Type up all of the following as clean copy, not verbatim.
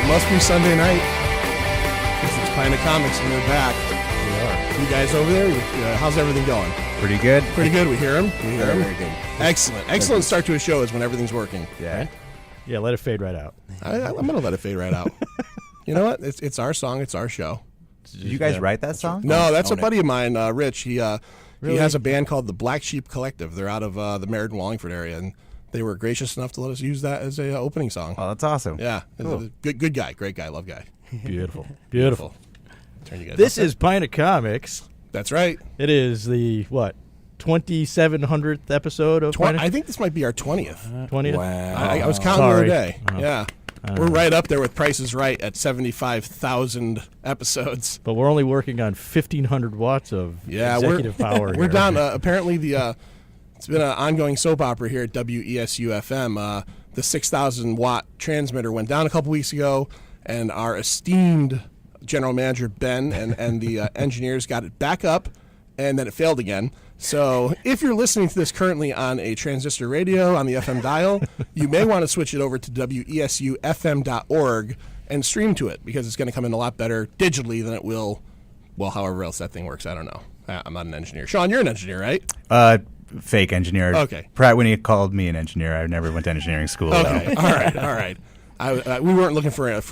it must be Sunday night. It's Pint O Comics, and we're back. We are. You guys over there, how's everything going? Pretty good. Pretty good. We hear him. Very good. Excellent. Excellent start to a show is when everything's working. Yeah. Right? Yeah, let it fade right out. I'm going to let it fade right out. You know what? It's our song. It's our show. Did you guys write that song? No, that's a buddy of mine, Rich. He has a band called the Black Sheep Collective. They're out of the Meriden, Wallingford area, and they were gracious enough to let us use that as a opening song. Oh, that's awesome. Yeah. Cool. Good guy. Great guy. Love guy. Beautiful. Beautiful. Turn you guys This up. is Pint O Comics. That's right. It is the, 2700th episode of Pint O? I think this might be our 20th. 20th? Wow. I was counting Sorry. the other day. Yeah. We're right up there with Price is Right at 75,000 episodes. But we're only working on 1,500 watts of executive power We're here. down. Apparently, it's been an ongoing soap opera here at WESU FM. The 6,000 watt transmitter went down a couple weeks ago, and our esteemed general manager Ben and the engineers got it back up, and then it failed again. So if you're listening to this currently on a transistor radio on the FM dial, you may want to switch it over to WESUFM.org and stream to it, because it's going to come in a lot better digitally than it will, well, however else that thing works. I don't know. I'm not an engineer. Sean, you're an engineer, right? Fake engineer. Okay. Pratt Whitney called me an engineer. I never went to engineering school. Okay. All right. We weren't looking for a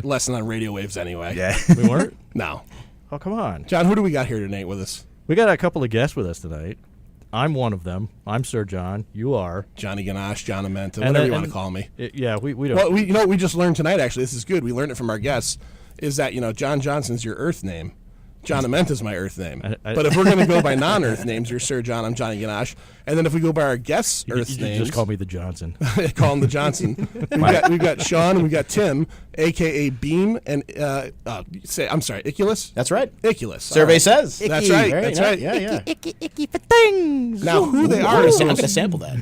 lesson on radio waves anyway. Yeah. We weren't? No. Oh, come on. John, who do we got here tonight with us? We got a couple of guests with us tonight. I'm one of them. I'm Sir John. You are. Johnny Ganache, John Amenta, whatever you want to call me. We don't. Well, you know what we just learned tonight, actually. This is good. We learned it from our guests, is that, Jon Johnson's your Earth name. John Amenta's my Earth name. But if we're going to go by non-Earth names, you're Sir John, I'm Johnny Ganache. And then if we go by our guests' Earth names... just call me the Johnson. Call him the Johnson. We've got Sean and we've got Tim, a.k.a. Beam, and, Iculus? That's right. Iculus. Survey right. says. That's right. Very That's nice. right. Yeah. Icky for things. Now, who they I'm are... going to sample that.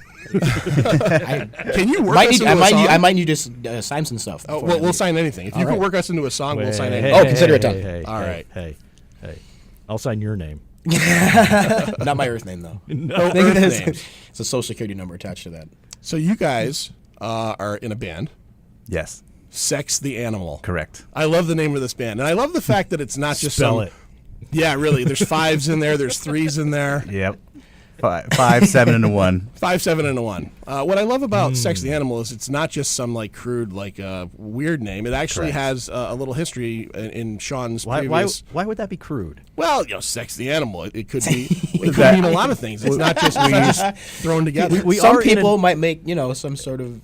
Can you work us into a song? I might need to sign some stuff. Oh, we'll sign anything. If you can work us into a song, we'll sign anything. Consider it done. All right. Hey. I'll sign your name. Not my Earth name, though. No Earth names. It's a social security number attached to that. So you guys are in a band, Yes. Sex the Animal. Correct. I love the name of this band, and I love the fact that it's not just Spell it. Yeah, really. There's 5s in there. There's 3s in there. Yep. 5, 7, and a 1. 5, 7, and a 1. What I love about Sex the Animal is it's not just some crude, weird name. It actually has a little history in Sean's previous. Why would that be crude? Well, Sex the Animal. It could be. It could mean a lot of things. It's not just thrown together. Some people might make some sort of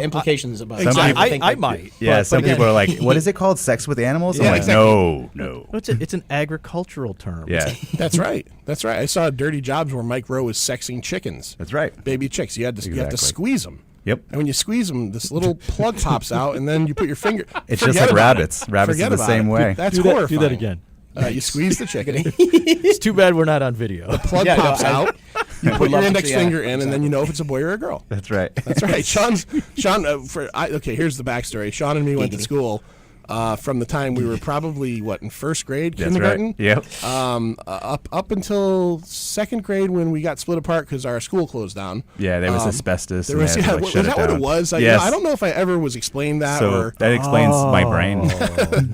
implications about it. I might. Yeah, some people are like, what is it called? Sex with animals? I'm like, exactly. no. It's an agricultural term. Yeah. That's right. I saw Dirty Jobs where Mike Rowe was sexing chickens. That's right. Baby chicks. You have to Exactly. squeeze them. Yep. And when you squeeze them, this little plug pops out, and then you put your finger. It's just like rabbits. Rabbits Forget are the about same it. way. That's Do horrifying. that again. You squeeze the chicken. It's too bad we're not on video. Plug pops out. You put your index finger in, and then you know if it's a boy or a girl. That's right. That's right. Sean. Okay, here's the backstory. Sean and me went to school from the time we were probably in first grade, That's kindergarten. right. Yep. Up until second grade when we got split apart because our school closed down. Yeah, there was asbestos. There was, and they had to, was shut that it what down. it was? Yes. I don't know if I ever was explained that. So or that explains my brain.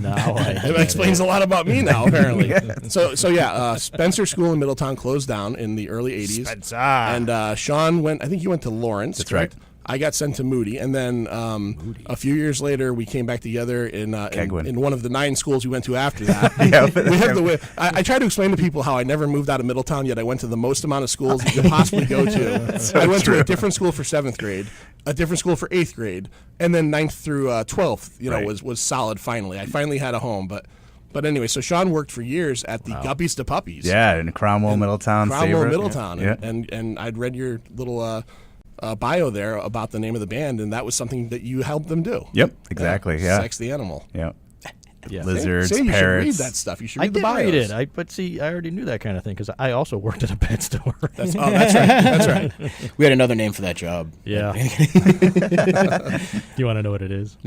Now it explains a lot about me now, apparently. Spencer School in Middletown closed down in the early 80s. Spencer. And Sean I think you went to Lawrence. That's correct? right. I got sent to Moody, and then a few years later, we came back together in one of the 9 schools we went to after that. I try to explain to people how I never moved out of Middletown, yet I went to the most amount of schools you could possibly go to. I went to a different school for 7th grade, a different school for 8th grade, and then 9th through 12th, was solid finally. I finally had a home, But anyway, so Sean worked for years at the Guppies to Puppies. Yeah, in Cromwell, Middletown. Middletown. Yeah. And I'd read your little bio there about the name of the band, and that was something that you helped them do. Yep, exactly. Yeah. Sex the Animal. Yep. Yeah. Lizards, you parrots. should read that stuff. You should I read the did bios. read it. But see, I already knew that kind of thing because I also worked at a pet store. That's right. That's right. We had another name for that job. Yeah. You want to know what it is?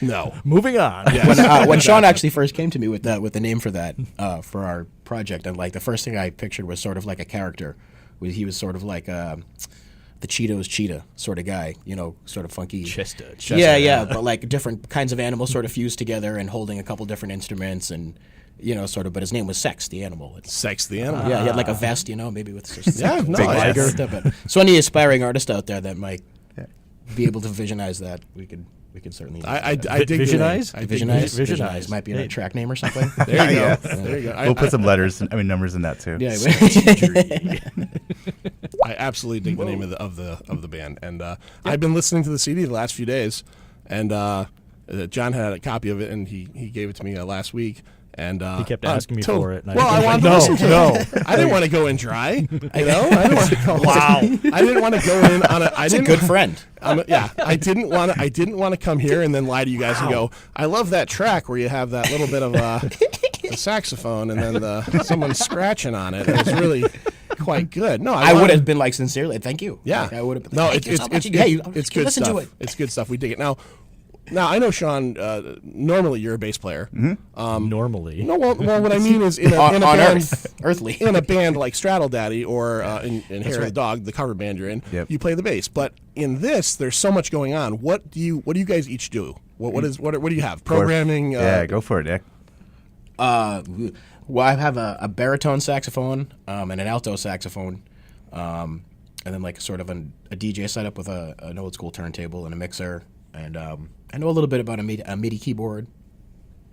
No. Moving on. When Sean actually first came to me with the name for that for our project, and the first thing I pictured was sort of like a character. He was sort of like the Cheetos cheetah sort of guy, sort of funky. Chester. Yeah, but like different kinds of animals sort of fused together and holding a couple different instruments and, sort of, but his name was Sex, the animal. Sex the animal. Yeah, he had like a vest, maybe with just big lighter. But so any aspiring artist out there that might be able to visionize that, we could certainly. I dig Visionize? Visionize might be a track name or something. There you go. Yes. There you go. We'll put some numbers in that too. Yeah. I absolutely dig the name of the band, and I've been listening to the CD the last few days, and John had a copy of it, and he gave it to me last week. And he kept asking me for it. And I wanted to listen to it. I didn't want to go in dry. I didn't want to go. Wow. I didn't want to go in on a. It's a good friend. I didn't want to come here and then lie to you guys and go, I love that track where you have that little bit of the saxophone and then someone scratching on it. It was really quite good. No, I would have been like, sincerely, thank you. Yeah, like, I would have been. No, it's good listen stuff. to it. It's good stuff. We dig it. Now I know, Sean. Normally, you're a bass player. Normally. No, well, what I mean is in a on band, earthly, in a band like Straddle Daddy or in Hair of the Dog, the cover band you're in, you play the bass. But in this, there's so much going on. What do you guys each do? What do you have? Programming? Go for it, Nick. Well, I have a baritone saxophone and an alto saxophone, and then like sort of a DJ setup with an old school turntable and a mixer, and I know a little bit about a MIDI keyboard,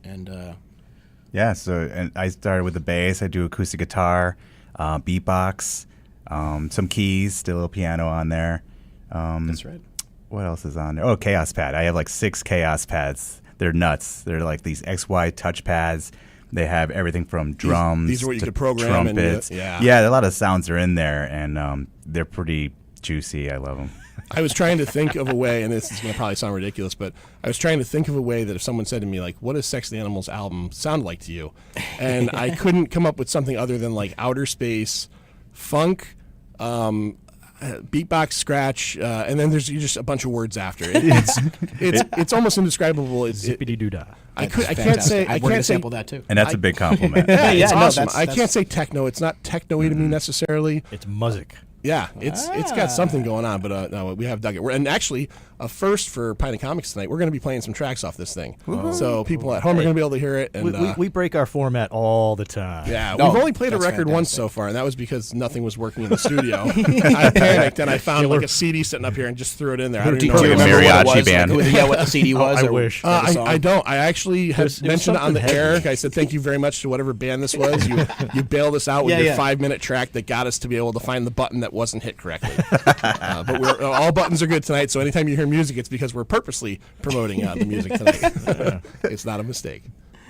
and and I started with the bass. I do acoustic guitar, beatbox, some keys, still a little piano on there. That's right. What else is on there? Oh, Chaos Pad. I have like 6 Chaos Pads. They're nuts. They're like these XY touch pads. They have everything from drums These are what you to could program. trumpets. Yeah, a lot of sounds are in there, and they're pretty juicy. I love them. I was trying to think of a way, and this is going to probably sound ridiculous, but I was trying to think of a way that if someone said to me, like, what does Sex the Animals album sound like to you? And I couldn't come up with something other than like outer space, funk, beatbox, scratch, and then there's just a bunch of words after. It's almost indescribable. Zippity doo dah. I can't say sample that too. And that's a big compliment. It's no, awesome. that's- I can't say techno. It's not techno-y to me necessarily. It's music. Yeah, it's got something going on, but no, we have dug it. And actually, a first for Pint O Comics tonight, we're going to be playing some tracks off this thing. So people at home are going to be able to hear it. And We break our format all the time. yeah, No, we've only played a that's record once fantastic. so far, and that was because nothing was working in the studio. I panicked, and I found like a CD sitting up here and just threw it in there. I don't Do even know you what it remember was. what it was? Mariachi band. Like, what the CD was? I or- wish. or the song? I don't. I actually had was mentioned it on the something air. heavy. I said thank you very much to whatever band this was. You bailed us out with your 5-minute track that got us to be able to find the button that wasn't hit correctly. But all buttons are good tonight. So anytime you hear music, it's because we're purposely promoting the music tonight. It's not a mistake.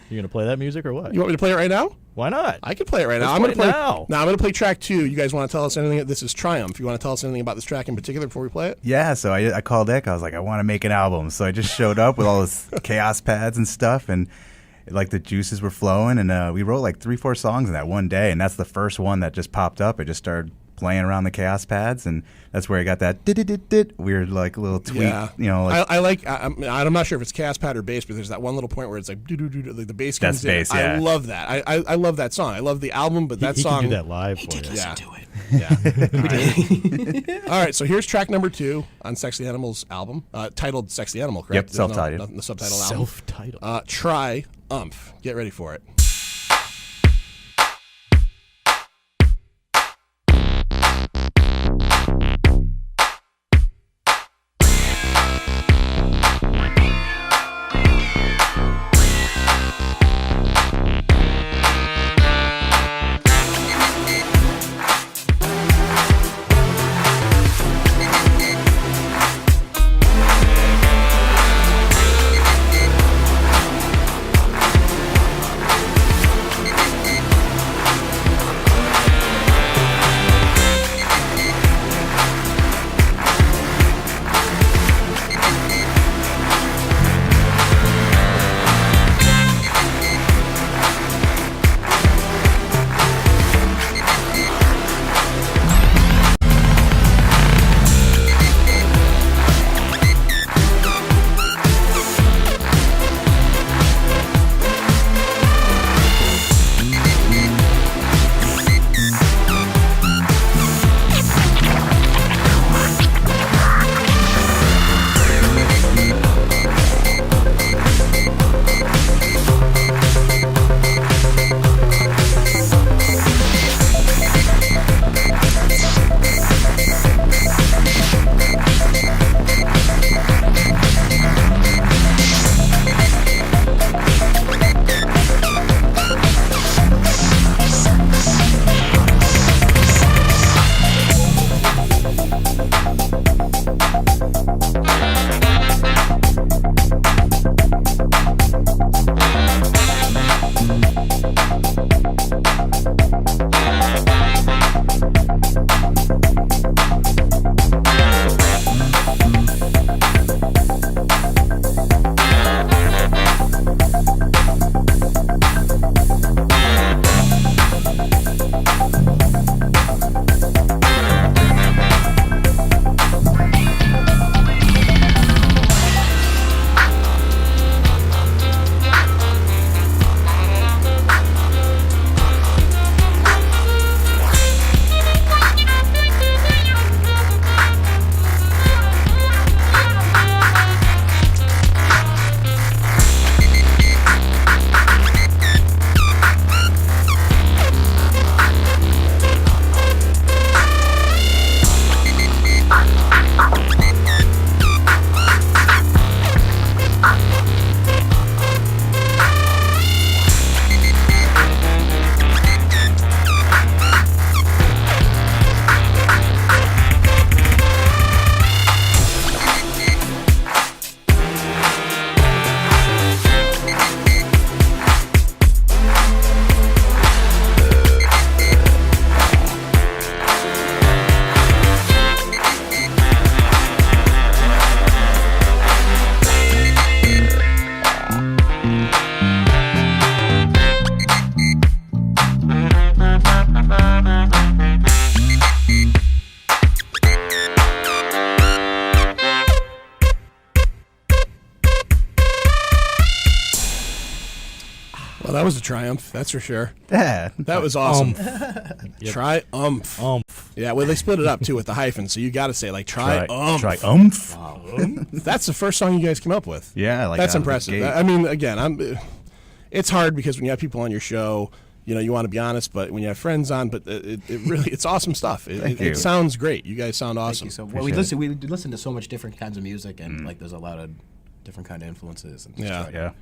You going to play that music or what? You want me to play it right now? Why not? I can play it right now. Let's I'm going to play play it now. Now I'm going to play track 2. You guys want to tell us anything? This is Triumph. You want to tell us anything about this track in particular before we play it? Yeah, so I called Nick. I was like, I want to make an album. So I just showed up with all this Chaos Pads and stuff, and like the juices were flowing, and we wrote like 3-4 songs in that one day, and that's the first one that just popped up. I just started playing around the Chaos Pads, and that's where I got that weird like little tweak. Yeah. Like, I like. I'm not sure if it's Chaos Pad or bass, but there's that one little point where it's like do like the bass comes That's bass, in. yeah. I love that. I love that song. I love the album, but that he song. can do that live for Did you. listen to it. Yeah. All right. So here's track number 2 on Sex the Animals album, titled "Sex the Animal." Correct? Yep, There's self-titled. No, the subtitle album. Self-titled. Triumph. Get ready for it. Well, that was a triumph, that's for sure. Yeah. That was awesome. Yep. Triumph. Yeah, well, they split it up, too, with the hyphen, so you got to say, like, triumph. Triumph. That's the first song you guys came up with. Yeah, like that's out of the impressive. gate. I mean, again, it's hard because when you have people on your show, you know, you want to be honest, but when you have friends on, but it really, it's awesome stuff. It sounds great. You guys sound awesome. Thank you. So, well, we listen to so much different kinds of music, and like there's a lot of different kind of influences. And just try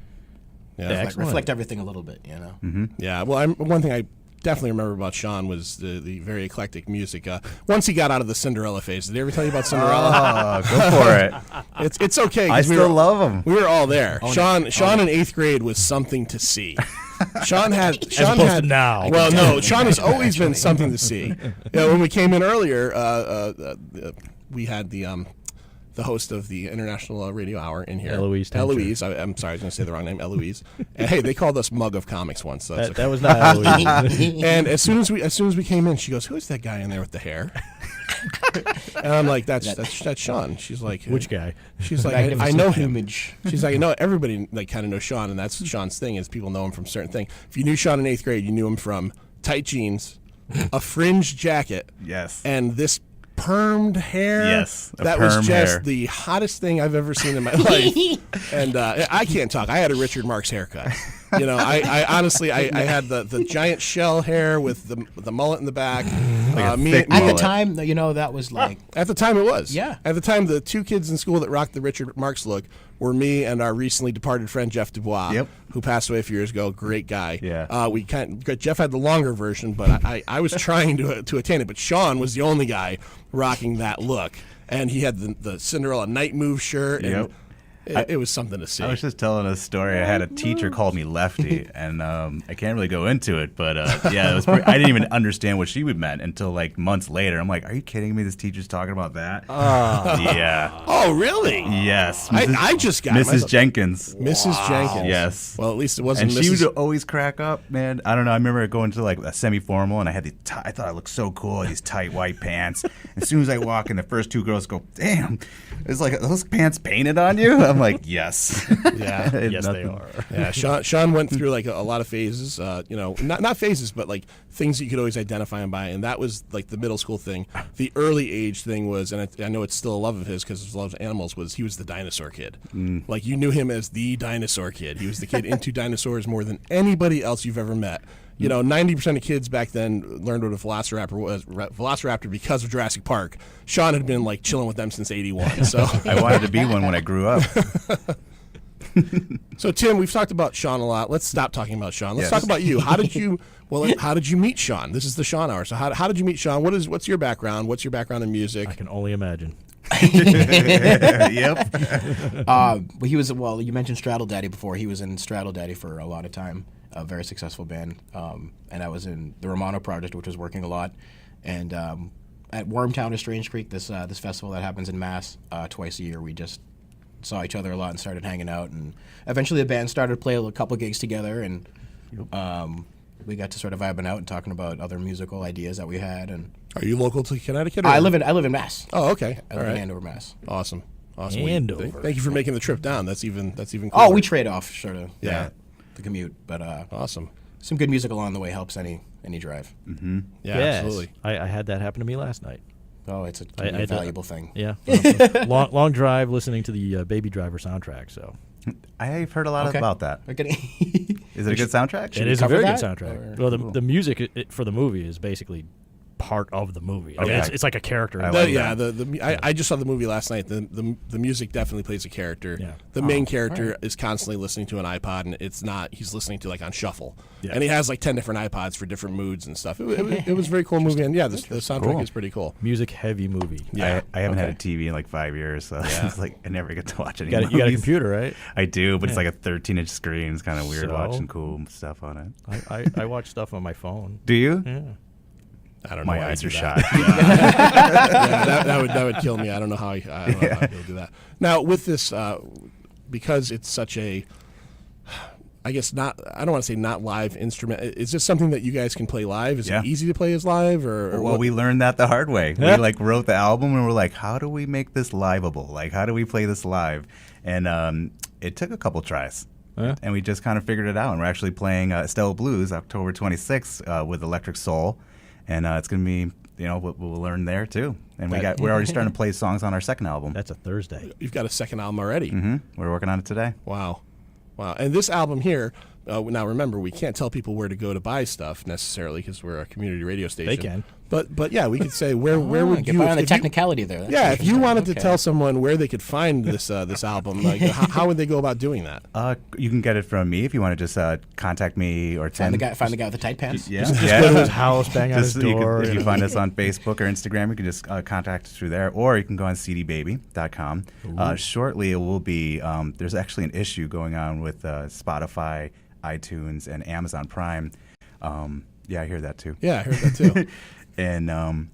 to reflect everything a little bit, you know. Mm-hmm. Yeah. Well, one thing I definitely remember about Sean was the very eclectic music. Once he got out of the Cinderella phase, did he ever tell you about Cinderella? Oh, go for it. It's okay. I still love him. We were all there. Sean in 8th grade was something to see. Sean had now. Well, no, Sean has always been something to see. You know, when we came in earlier, we had the host of the International Radio Hour in here, Eloise. I'm sorry, I was going to say the wrong name, Eloise. And hey, they called us Mug of Comics once. So that was not Eloise. And as soon as we came in, she goes, "Who's that guy in there with the hair?" And I'm like, "That's Sean." She's like, "Which guy?" She's like, I know him. She's like, "No, everybody like kind of knows Sean, and that's Sean's thing is people know him from certain things. If you knew Sean in 8th grade, you knew him from tight jeans, a fringed jacket, Yes. and this permed hair. Yes, that was just hair. the hottest thing I've ever seen in my life. And I can't talk. I had a Richard Marx haircut. You know, I honestly, I had the giant shell hair with the mullet in the back. Like at the time, you know, that was like... At the time, it was. Yeah. At the time, the two kids in school that rocked the Richard Marx look were me and our recently departed friend Jeff Dubois, who passed away a few years ago. Great guy. Yeah. Jeff had the longer version, but I was trying to attain it. But Sean was the only guy rocking that look, and he had the Cinderella Night Move shirt. And it was something to see. I was just telling a story. I had a teacher called me Lefty, and I can't really go into it, but yeah, it was I didn't even understand what she meant until like months later. I'm like, are you kidding me? This teacher's talking about that? Yeah. Oh, really? Yes. I just got Mrs. Jenkins. Mrs. Jenkins. Yes. Well, at least it wasn't And Mrs. she would always crack up, man. I don't know. I remember going to like a semi-formal, and I had I thought I looked so cool, these tight white pants. As soon as I walk in, the first two girls go, "Damn, it's like, are those pants painted on you?" I'm like, yes. Yeah. Yes, they are. Yeah, Sean went through like a lot of phases. You know, not phases, but like things that you could always identify him by, and that was like the middle school thing. The early age thing was, and I know it's still a love of his because his love of animals was he was the dinosaur kid. Like you knew him as the dinosaur kid. He was the kid into dinosaurs more than anybody else you've ever met. You know, 90% of kids back then learned what a velociraptor because of Jurassic Park. Sean had been like chilling with them since '81. So I wanted to be one when I grew up. So Tim, we've talked about Sean a lot. Let's stop talking about Sean. Let's talk about you. How did you meet Sean? This is the Sean Hour. So how did you meet Sean? What's your background? What's your background in music? I can only imagine. Yep. He was, well, you mentioned Straddle Daddy before. He was in Straddle Daddy for a lot of time, a very successful band. And I was in the Romano Project, which was working a lot. And at Wormtown or Strange Creek, this festival that happens in Mass twice a year, we just saw each other a lot and started hanging out. And eventually the band started to play a couple gigs together, and we got to sort of vibing out and talking about other musical ideas that we had. And are you local to Connecticut? I live in Mass. Oh, okay. I live in Andover, Mass. Awesome. Andover. Thank you for making the trip down. That's even cooler. Oh, we trade off sort of Yeah. the commute, but Awesome. some good music along the way helps any drive. Yeah, Yes. absolutely. I had that happen to me last night. Oh, it's a I valuable thing. Yeah. long drive listening to the Baby Driver soundtrack. So I've heard a lot Okay. about that. We're getting Is it a good soundtrack? it is a cover very good that, soundtrack. or- Well, the music for the movie is basically part of the movie. I mean, Okay. it's like a character. I in like it. that. I just saw the movie last night. The music definitely plays a character. Yeah. The main character is constantly listening to an iPod, and he's listening to like on shuffle. Yeah. And he has like 10 different iPods for different moods and stuff. It was a very cool movie, and yeah, the soundtrack Cool. is pretty cool. Music heavy movie. Yeah. I haven't had Okay. a TV in like 5 years, so it's like I never get to watch any You got a movies. computer, right? I do, but it's like a 13-inch screen. It's kind of weird So? watching cool stuff on it. I watch stuff on my phone. Do you? Yeah. I don't know. My why I eyes do are that. shot. Yeah, that would kill me. I don't know how he'll do that. Now with this, because it's such a, I guess not. I don't want to say not live instrument. Is this something that you guys can play live? Is Yeah. it easy to play as live, or Well, what? we learned that the hard way. We like wrote the album and we're like, how do we make this liveable? Like, how do we play this live? And it took a couple tries. and we just kind of figured it out. And we're actually playing Estelle Blues October 26th with Electric Soul, and it's going to be, we'll learn there too. And we're already starting to play songs on our second album. That's a Thursday. You've got a second album already. Mm-hmm. We're working on it today. Wow. And this album here, now remember, we can't tell people where to go to buy stuff necessarily because we're a community radio station. They can. But yeah, we could say where would get you... by on the technicality there. That's if you wanted to okay. tell someone where they could find this album, how would they go about doing that? You can get it from me if you want to just contact me or Find the guy with the tight pants. Just go to his house, bang on his door. If you find us on Facebook or Instagram, you can just contact us through there, or you can go on cdbaby.com. Shortly, it will be, there's actually an issue going on with Spotify, iTunes, and Amazon Prime. I hear that too. Yeah, I heard that too. And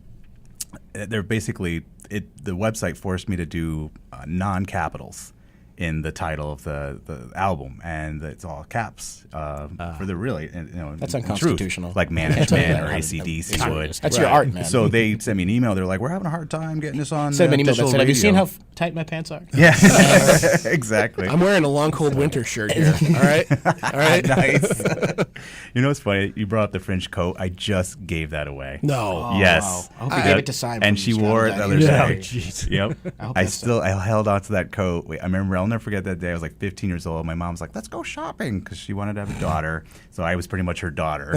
they're basically, the website forced me to do non-capitals in the title of the album, and it's all caps for the really, that's unconstitutional. Truth, like management or ACDC would. That's your art, man. So they sent me an email. They're like, "We're having a hard time getting this on." Send me an email that official said, "Have you seen radio." how tight my pants are?" Yeah, exactly. I'm wearing a long, cold winter shirt here. All right? Nice. What's funny? You brought up the French coat. I just gave that away. No. Yes. Wow. I hope you gave it to Simon. And she wore it the other Yeah. day. Oh, jeez. Yep. I held on to that coat. I remember, I'll never forget that day. I was like 15 years old. My mom was like, "Let's go shopping," because she wanted to have a daughter. So I was pretty much her daughter.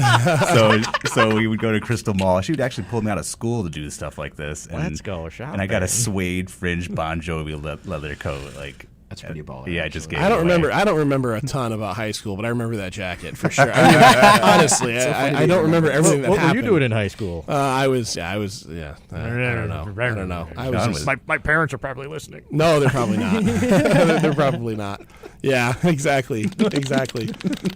so we would go to Crystal Mall. She would actually pull me out of school to do stuff like this. And, Let's go shopping. And I got a suede fringe Bon Jovi leather coat. That's pretty baller. Yeah, I just gave I don't it away. remember a ton about high school, but I remember that jacket for sure. Honestly, I don't remember everything that What were happened. you doing in high school? I don't know. My parents are probably listening. No, they're probably not. They're probably not. Yeah, exactly.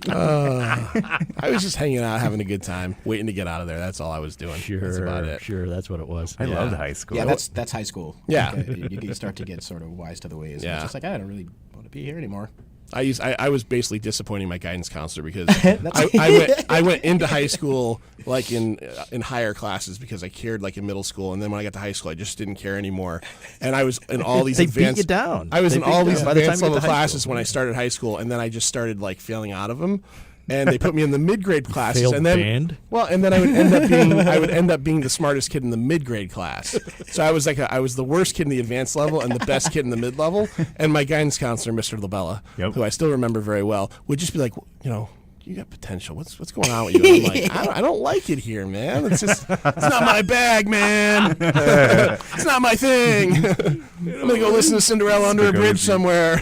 I was just hanging out, having a good time, waiting to get out of there. That's all I was doing. That's about it. Sure, that's what it was. I loved high school. Yeah, that's high school. Yeah. You start to get sort of wise to the ways. Yeah. It's just like, I don't really want to be here anymore. I was basically disappointing my guidance counselor because I went into high school like in higher classes because I cared like in middle school, and then when I got to high school I just didn't care anymore, and I was in all these They advanced beat you down. I was They in beat all you these down by the time advanced you get level to high classes school. when I started high school, and then I just started like failing out of them. And they put me in the mid-grade classes, failed and then band? and then I would end up being the smartest kid in the mid-grade class. So I was the worst kid in the advanced level and the best kid in the mid-level. And my guidance counselor, Mr. Labella, who I still remember very well, would just be like, you got potential. What's going on with you? And I'm like, I don't like it here, man. It's not my bag, man. It's not my thing. I'm gonna go listen to Cinderella under a bridge somewhere.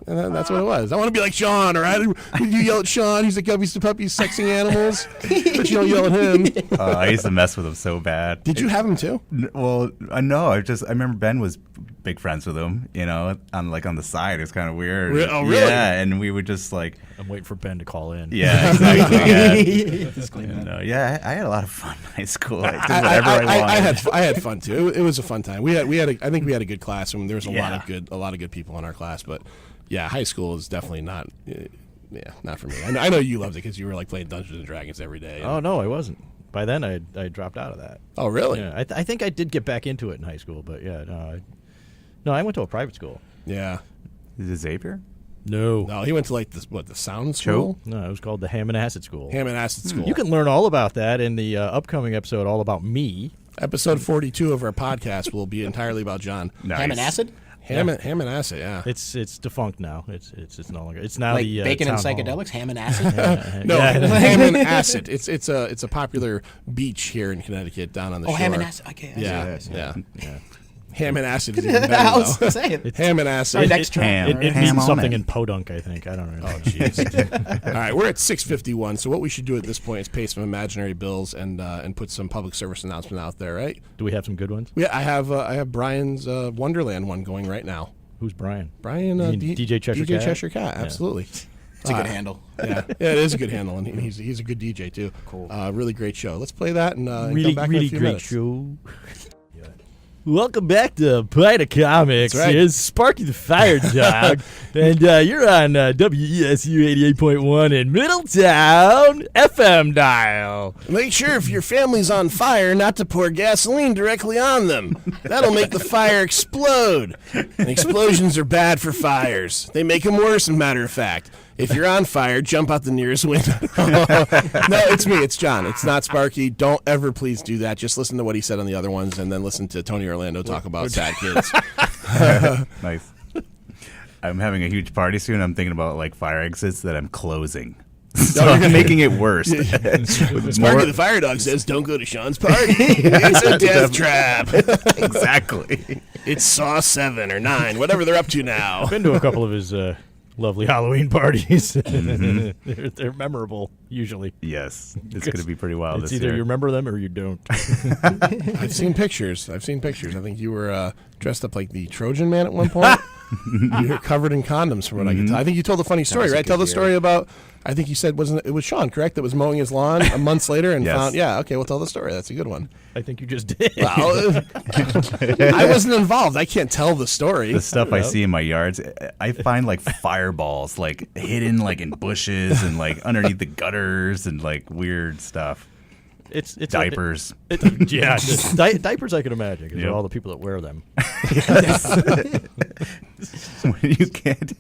And that's what it was. I want to be like Sean, all right? You yell at Sean, he's like Gubbies to Puppies, sexing animals, but you don't yell at him. I used to mess with him so bad. Did you have him too? Well, no. I remember Ben was big friends with him. On the side, it's kind of weird. Oh, really? Yeah, and we would just like. I'm waiting for Ben to call in. Yeah, exactly. Yeah. I had a lot of fun in high school. I did whatever I wanted. I had fun too. It was a fun time. I think we had a good class, and there was a lot of good people in our class, but. Yeah, high school is definitely not. Not for me. I know you loved it because you were like playing Dungeons and Dragons every day. Oh no, I wasn't. By then, I dropped out of that. Oh really? Yeah, I think I did get back into it in high school, but no, I went to a private school. Yeah. Is it Xavier? No, he went to like the sound school. No, it was called the Ham and Acid School. Ham and Acid School. You can learn all about that in the upcoming episode, all about me. Episode 42 of our podcast will be entirely about John. Nice. Ham and acid? Ham and Acid, yeah. It's defunct now. It's no longer. It's now Like the bacon and town hall. psychedelics? Ham and acid? No, Yeah. Ham and Acid. It's a popular beach here in Connecticut down on the shore. Ham and acid. Okay. Yeah. Ham and Acid is even better, I was though. saying. Ham and Acid. Sorry, next track. Ham. It Ham means on something it. in podunk, I think. I don't know. Oh, jeez. All right, we're at 6:51. So what we should do at this point is pay some imaginary bills and put some public service announcement out there, right? Do we have some good ones? Yeah, I have Brian's Wonderland one going right now. Who's Brian? Brian, You mean DJ Cheshire Cat? Cheshire Cat, absolutely. It's a good handle. Yeah, it is a good handle, and he's a good DJ too. Cool. Really great show. Let's play that and Really, come back really in a few great minutes. show. Welcome back to Pint O Comics. That's right. It's Sparky the Fire Dog, and you're on WESU 88.1 in Middletown FM dial. Make sure if your family's on fire not to pour gasoline directly on them. That'll make the fire explode. And explosions are bad for fires. They make them worse, as a matter of fact. If you're on fire, jump out the nearest window. No, it's me. It's John. It's not Sparky. Don't ever please do that. Just listen to what he said on the other ones and then listen to Tony Orlando talk about sad kids. Nice. I'm having a huge party soon. I'm thinking about like fire exits that I'm closing. So I'm making it worse. Sparky the Fire Dog says, don't go to Sean's party. It's a death trap. Exactly. It's Saw 7 or 9, whatever they're up to now. I've been to a couple of his lovely Halloween parties. They're memorable, usually. Yes. It's going to be pretty wild It's this either year. you remember them or you don't. I've seen pictures. I think you were dressed up like the Trojan Man at one point. You were covered in condoms, from what I can tell. I think you told a funny story, was a right? good Tell the year. story about. I think you said it was Sean, correct? That was mowing his lawn months later and Yes. found. Yeah, okay. Well, tell the story. That's a good one. I think you just did. Well, I wasn't involved. I can't tell the story. The stuff I see in my yards, I find like fireballs like hidden like in bushes and like underneath the gutters and like weird stuff. It's Diapers. Yeah, diapers I can imagine because Yep. of all the people that wear them. You can't.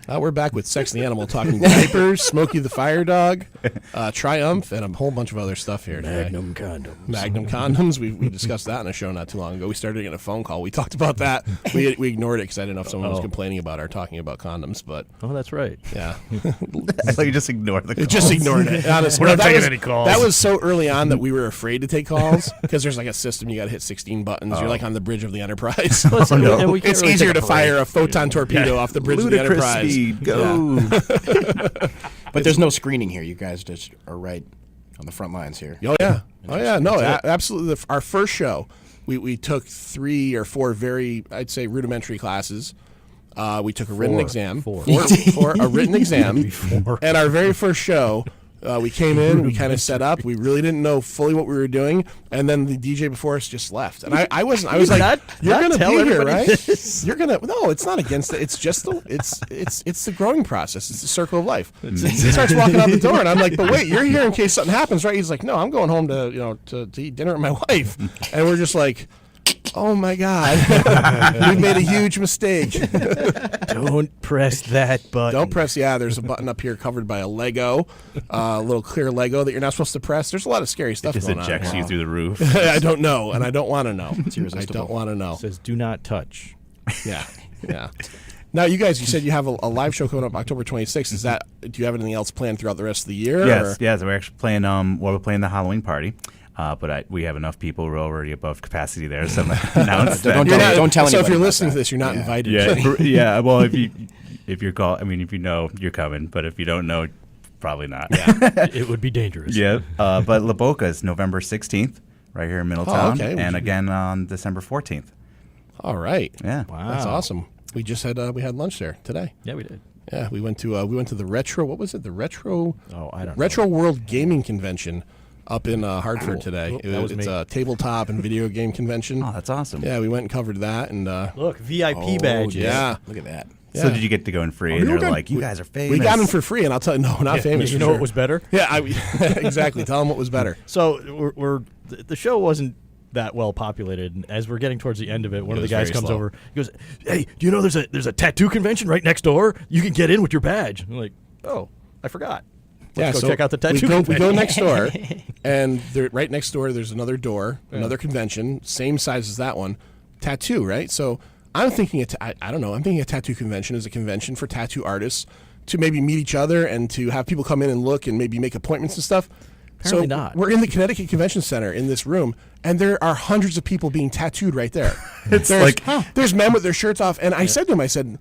We're back with Sex and the Animal talking diapers, Smokey the Fire Dog, Triumph, and a whole bunch of other stuff here today. Magnum condoms. Magnum condoms. We discussed that in a show not too long ago. We started getting a phone call. We talked about that. We ignored it because I didn't know if someone was complaining about our talking about condoms. But Oh, that's right. yeah, So you just ignore the calls. just ignored it. Honestly, We're not that taking was, any calls. That was so early on that we were afraid to take calls because there's like a system you got to hit 16 buttons. You're like on the bridge of the Enterprise. And we can't It's really easier take to a fire break. a photon torpedo off the bridge of the Ludicrous Enterprise. speed. Go. But there's no screening here. You guys just are right on the front lines here. Oh yeah, no, absolutely. Our first show, we took 3 or 4 very, I'd say, rudimentary classes. We took a written exam, Four. for a written exam, and our very first show. We came in, we kind of set up. We really didn't know fully what we were doing, and then the DJ before us just left. And I wasn't. I was like, "You're not gonna tell be here, everybody right? this. You're gonna." No, it's not against it. It's just it's the growing process. It's the circle of life. He starts walking out the door, and I'm like, "But wait, you're here in case something happens, right?" He's like, "No, I'm going home to eat dinner with my wife," and we're just like. Oh my God! We made a huge mistake. Don't press that button. Don't press. Yeah, there's a button up here covered by a Lego, a little clear Lego that you're not supposed to press. There's a lot of scary stuff Just going on. ejects you through the roof. I don't know, and I don't want to know. I irresistible. don't want to know. It says do not touch. Yeah. Now, you guys, you said you have a live show coming up October 26th. Is that? Do you have anything else planned throughout the rest of the year? Yes, or? yes. We're actually playing. We're playing the Halloween party. But we have enough people. We're already above capacity there. So I'm announced that. Don't You're not- don't tell So if anybody you're about listening that. to this, you're not invited. Yeah. Well, if you're if you know, you're coming. But if you don't know, probably not. It would be dangerous. Yeah. But La Boca is November 16th, right here in Middletown, okay. and again on December 14th. All right. Yeah. Wow. That's awesome. We just had we had lunch there today. Yeah, we did. Yeah, we went to the retro. What was it? The retro. Oh, I don't know. Retro World Gaming Convention up in Hartford today. That was It's me. a tabletop and video game convention. Oh, that's awesome. Yeah, we went and covered that, and Look, VIP Oh, badges. yeah. Look at that. So Yeah. did you get to go in free? Oh, And we were they're good. like, you guys are famous. we got them for free. And I'll tell you, no, we're not famous. You for know sure. what was better? Yeah, exactly. Tell them what was better. So the show wasn't that well populated. And as we're getting towards the end of it, one of the was guys very comes slow. over. He goes, "Hey, do you know there's a tattoo convention right next door? You can get in with your badge." I'm like, "Oh, I forgot." Let's go check out the tattoo we go convention. next door, and right next door there's another door, another convention, same size as that one, tattoo, right? So I'm thinking, I don't know, I'm thinking a tattoo convention is a convention for tattoo artists to maybe meet each other and to have people come in and look and maybe make appointments and stuff. Apparently so not. We're in the Connecticut Convention Center in this room, and there are hundreds of people being tattooed right there. It's There's men with their shirts off, and I said to him, I said,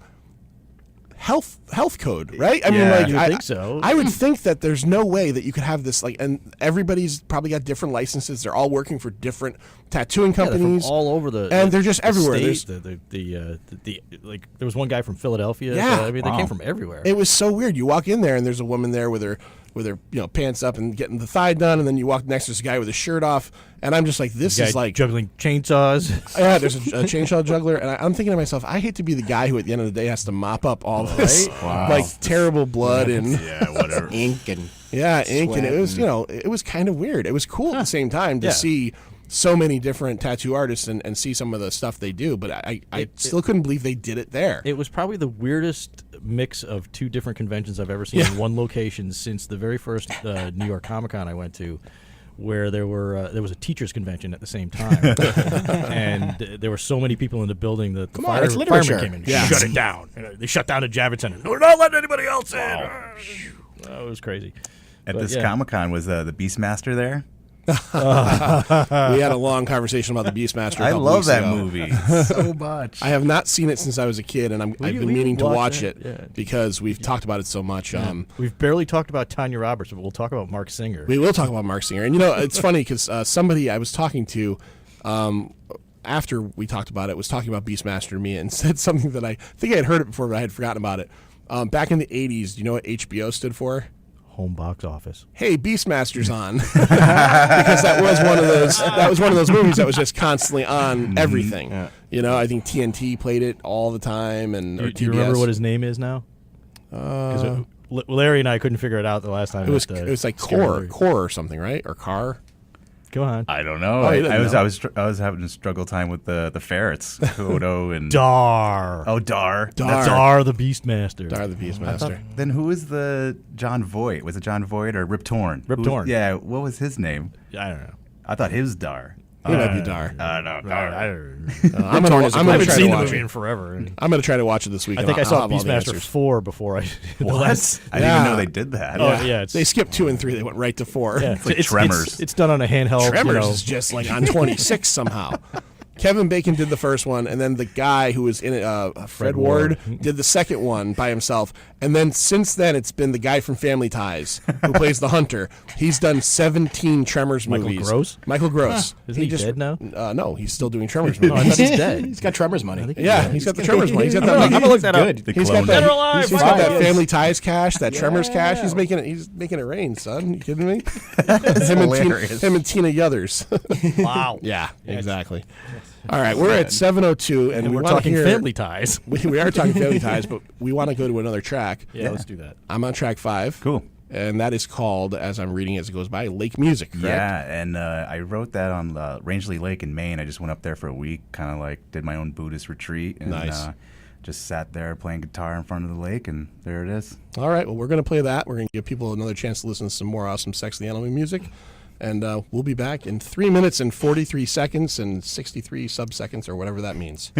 health code, right? I mean, Yeah. like You would I think so. I would think that there's no way that you could have this, like, and everybody's probably got different licenses. They're all working for different tattooing Yeah, they're from companies. all over the and they're just the everywhere. state, the like there was one guy from Philadelphia. Yeah. So, I mean they Wow. came from everywhere. It was so weird. You walk in there and there's a woman there with her with their pants up and getting the thigh done, and then you walk next to this guy with his shirt off, and I'm just like, this is like juggling chainsaws. Yeah, there's a chainsaw juggler, and I'm thinking to myself, I hate to be the guy who at the end of the day has to mop up all this like terrible blood and whatever. Ink and ink, and sweat it was it was kind of weird. It was cool at the same time to see so many different tattoo artists and see some of the stuff they do, but I still couldn't believe they did it there. It was probably the weirdest mix of two different conventions I've ever seen in one location since the very first New York Comic-Con I went to, where there was a teachers convention at the same time, and there were so many people in the building that the firemen came in, shut it down. They shut down the Javits Center. We're not letting anybody else in. Oh, it was crazy. At this Comic-Con, was the Beastmaster there? We had a long conversation about the Beastmaster. I love that ago. movie so much. I have not seen it since I was a kid, and I've been meaning to watch it Yeah. because we've talked about it so much. We've barely talked about Tanya Roberts, but we'll talk about Mark Singer. We will talk about Mark Singer. And, it's funny because somebody I was talking to after we talked about it was talking about Beastmaster to me and said something that I think I had heard it before, but I had forgotten about it. Back in the 80s, do you know what HBO stood for? Home box office. Hey, Beastmaster's on. Because that was one of those movies that was just constantly on everything. Yeah. I think TNT played it all the time. And Do you remember what his name is now? Because Larry and I couldn't figure it out the last time. It was like Core or something, right? Or Car. Go on. I don't know. Oh, I was having a struggle time with the ferrets, Kodo and Dar. Oh, Dar. That's Dar the Beastmaster. Dar the Beastmaster. Then who is the John Voight? Was it John Voight or Rip Torn? Rip Torn. Yeah. What was his name? I don't know. I thought his Dar. It might be Dar. I don't know. I I'm gonna haven't try seen to the watch movie it. in forever. I'm gonna try to watch it this week. I think I I'll saw have all the Beastmaster answers. 4 before I. What? I didn't even know they did that. Oh yeah, They skipped 2 and 3. They went right to 4. Yeah, It's like Tremors. It's done on a handheld. Tremors is just like on 26 somehow. Kevin Bacon did the first one, and then the guy who was in it, Fred Ward, did the second one by himself. And then since then, it's been the guy from Family Ties who plays the hunter. He's done 17 Tremors movies. Michael Gross. Isn't he dead now? No, he's still doing Tremors No, I movies. thought he's dead. He's got Tremors money. Yeah, he's got the Tremors money. He's got that. I'm gonna look that up. Good. He's got Dead or alive? he's got that Right. Family Ties cash, that Tremors cash. He's making it rain, son. You kidding me? hilarious. Him and Tina Yothers. Wow. Yeah, exactly. All right, we're at 7:02, and And we we're want talking to hear, Family Ties. We are talking Family Ties, but we want to go to another track. Yeah, let's do that. I'm on track 5. Cool. And that is called, as I'm reading as it goes by, Lake Music, correct? Yeah, and I wrote that on Rangeley Lake in Maine. I just went up there for a week, kind of like did my own Buddhist retreat, and Nice. just sat there playing guitar in front of the lake, and there it is. All right, well, we're going to play that. We're going to give people another chance to listen to some more awesome Sex and the Animal music. And we'll be back in 3 minutes and 43 seconds and 63 sub-seconds, or whatever that means.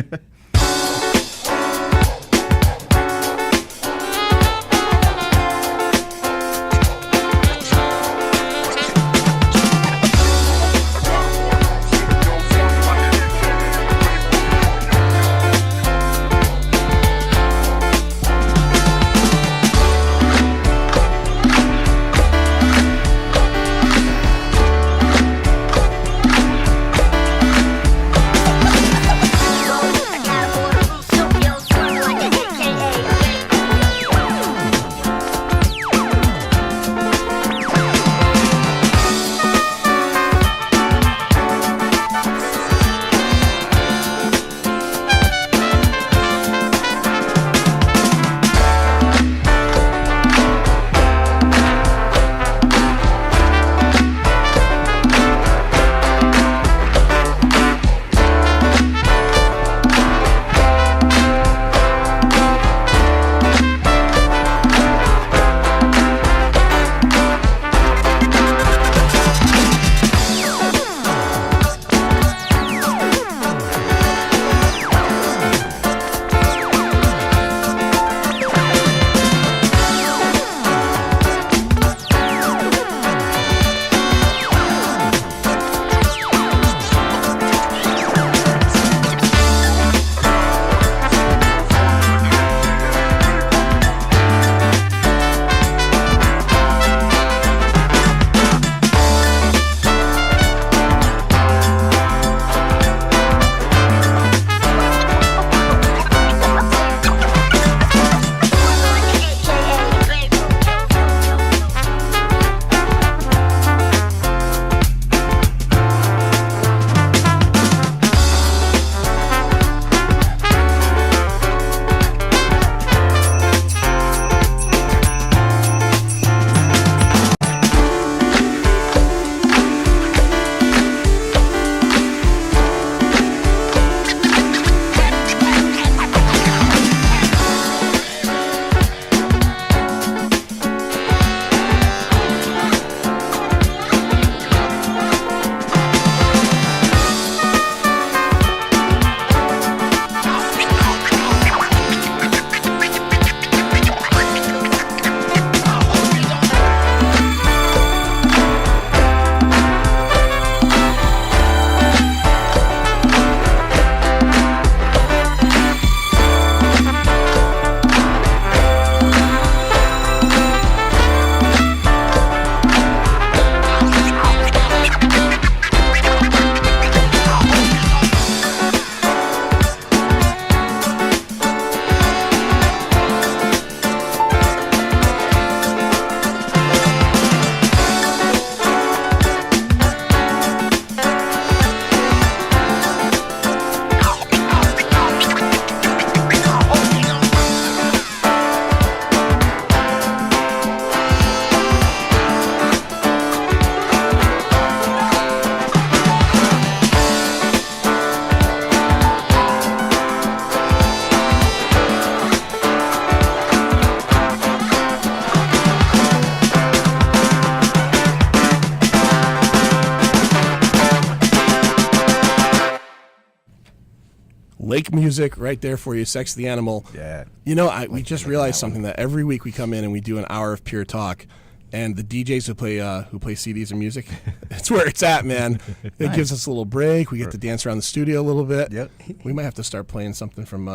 I can't afford a roof, so Lake music right there for you, Sex the Animal. Yeah. You know, we just realized something, that every week we come in and we do an hour of pure talk, and the DJs who play CDs and music, it's where it's at, man. It gives us a little break. We get to dance around the studio a little bit. Yep. We might have to start playing something from